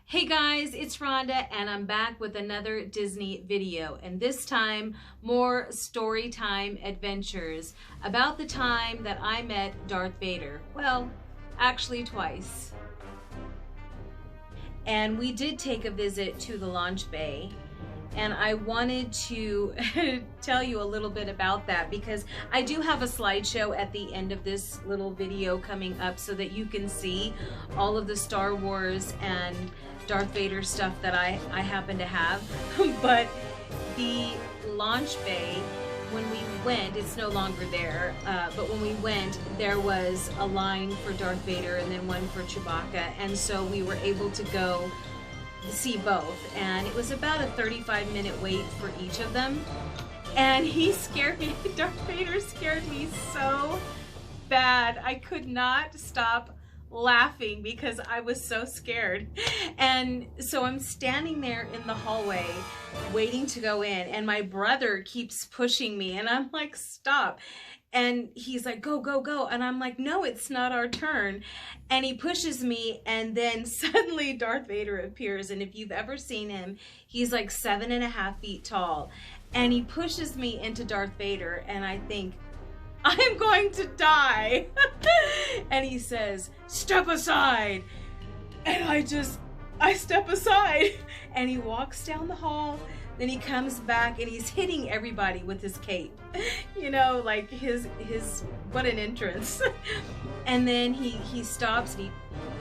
Hey guys, it's Rhonda and I'm back with another Disney video, and this time more story time adventures about the time that I met Darth Vader. Well, actually twice. And we did take a visit to the launch bay, and I wanted to tell you a little bit about that because I do have a slideshow at the end of this little video coming up so that you can see all of the Star Wars and Darth Vader stuff that I happen to have. But the launch bay, when we went, it's no longer there, but when we went, there was a line for Darth Vader and then one for Chewbacca, and so we were able to go see both, and it was about a 35-minute wait for each of them, and he scared me. Darth Vader scared me so bad. I could not stop laughing because I was so scared. And so I'm standing there in the hallway waiting to go in, and my brother keeps pushing me, and I'm like, stop. And he's like, go, go, go. And I'm like, no, it's not our turn. And he pushes me, and then suddenly Darth Vader appears. And if you've ever seen him, he's like 7.5 feet tall. And he pushes me into Darth Vader, and I think, I'm going to die. And he says, step aside. And I step aside. And he walks down the hall. Then he comes back and he's hitting everybody with his cape. You know, like his what an entrance. And then he stops and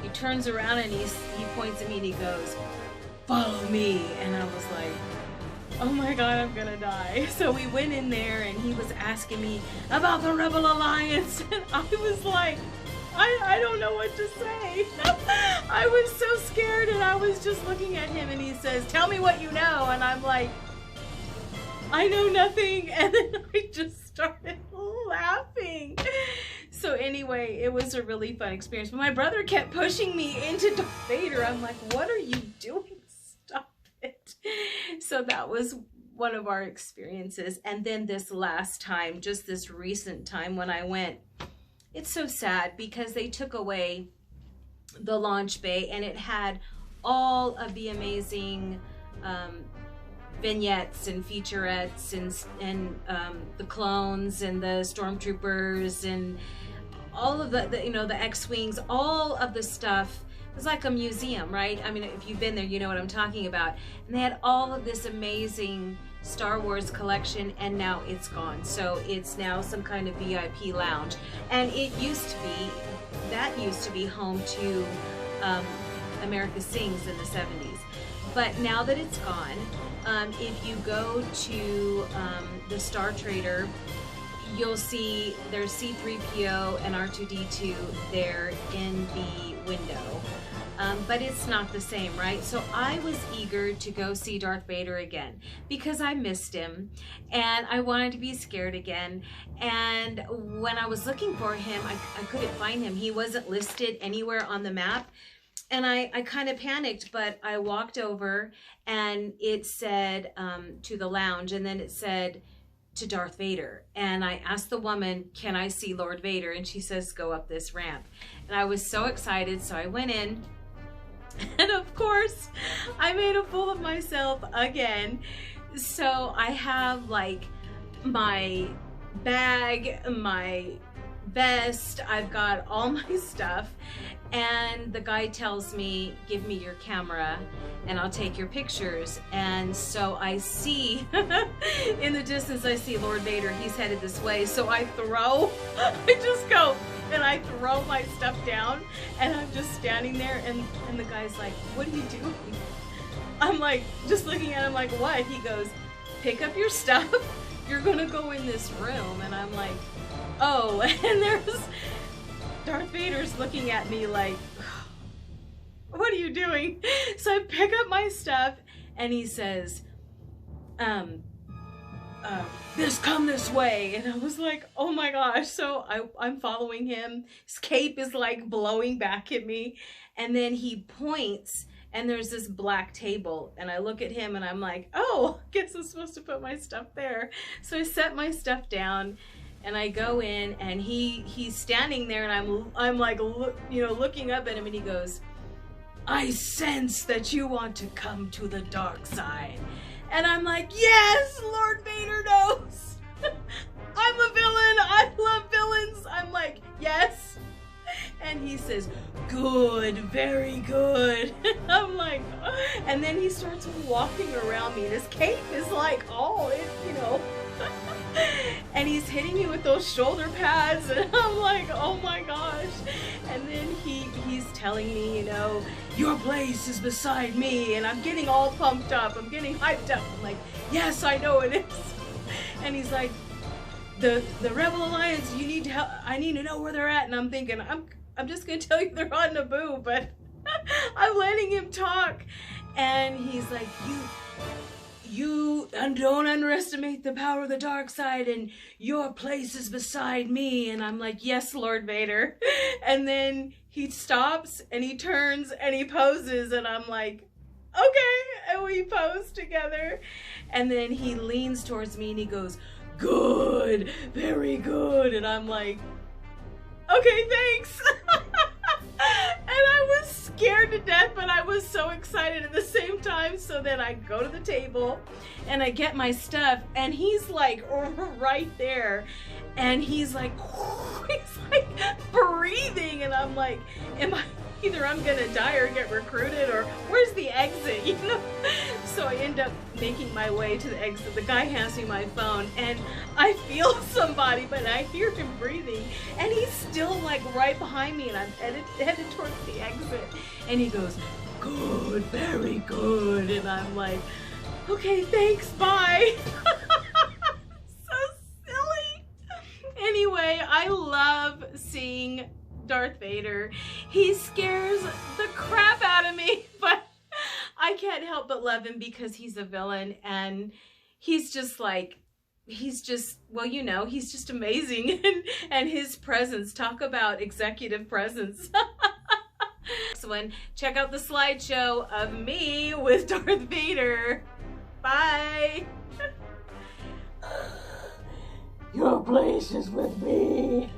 he turns around and he points at me and he goes, follow me. And I was like, oh my God, I'm gonna die. So we went in there and he was asking me about the Rebel Alliance, and I was like, I don't know what to say. I was so scared, and I was just looking at him, and he says, tell me what you know. And I'm like, I know nothing. And then I just started laughing. So anyway, it was a really fun experience. But my brother kept pushing me into Darth Vader. I'm like, what are you doing? Stop it. So that was one of our experiences. And then this last time, just this recent time when I went, it's so sad because they took away the launch bay, and it had all of the amazing vignettes and featurettes and the clones and the stormtroopers and all of the you know, the X-Wings, all of the stuff. It was like a museum, right? I mean, if you've been there, you know what I'm talking about. And they had all of this amazing Star Wars collection, and now it's gone. So it's now some kind of VIP lounge. And it used to be, that used to be home to America Sings in the 70s. But now that it's gone, if you go to the Star Trader, you'll see there's C-3PO and R2-D2 there in the window. But it's not the same, right? So I was eager to go see Darth Vader again because I missed him and I wanted to be scared again. And when I was looking for him, I couldn't find him. He wasn't listed anywhere on the map. And I kind of panicked, but I walked over and it said to the lounge, and then it said to Darth Vader. And I asked the woman, can I see Lord Vader? And she says, go up this ramp. And I was so excited, so I went in. And of course, I made a fool of myself again. So I have like my bag, my vest, I've got all my stuff. And the guy tells me, give me your camera and I'll take your pictures. And so I see, in the distance, I see Lord Vader. He's headed this way. So I just go, and I throw my stuff down, and I'm just standing there, and the guy's like, what are you doing? I'm like, just looking at him like, what? He goes, pick up your stuff. You're gonna go in this room. And I'm like, oh. And there's Darth Vader's looking at me like, what are you doing? So I pick up my stuff, and he says, come this way. And I was like, oh my gosh. So I'm following him. His cape is like blowing back at me. And then he points, and there's this black table. And I look at him and I'm like, oh, I guess I'm supposed to put my stuff there. So I set my stuff down and I go in, and he's standing there, and I'm like, you know, looking up at him, and he goes, I sense that you want to come to the dark side. And I'm like, yes, Lord Vader knows. I'm a villain. I love villains. I'm like, yes. And he says, good, very good. I'm like, and then he starts walking around me, and his cape is like all, you know, and he's hitting me with those shoulder pads, and I'm like, oh my gosh. And then he's telling me, you know, your place is beside me, and I'm getting all pumped up. I'm getting hyped up. I'm like, yes, I know it is. And he's like, the Rebel Alliance, you need to help. I need to know where they're at. And I'm thinking, I'm just gonna tell you they're on Naboo, but I'm letting him talk. And he's like, you don't underestimate the power of the dark side, and your place is beside me. And I'm like, yes, Lord Vader. And then he stops and he turns and he poses, and I'm like, okay. And we pose together. And then he leans towards me and he goes, good, very good. And I'm like, okay, thanks. And I was scared to death, but I was so excited at the same time. So then I go to the table and I get my stuff, and he's like right there, and he's like breathing, and I'm like, either I'm gonna die or get recruited, or where's the exit, you know? So I end up making my way to the exit. The guy hands me my phone, and I feel somebody, but I hear him breathing, and he's still like right behind me, and I'm headed towards the exit, and he goes, good, very good. And I'm like, okay, thanks, bye. So silly. Anyway, I love seeing Darth Vader. He scares the crap out of me, but I can't help but love him because he's a villain, and he's just like, well, you know, he's just amazing. And his presence, talk about executive presence. So check out the slideshow of me with Darth Vader. Bye. Your place is with me.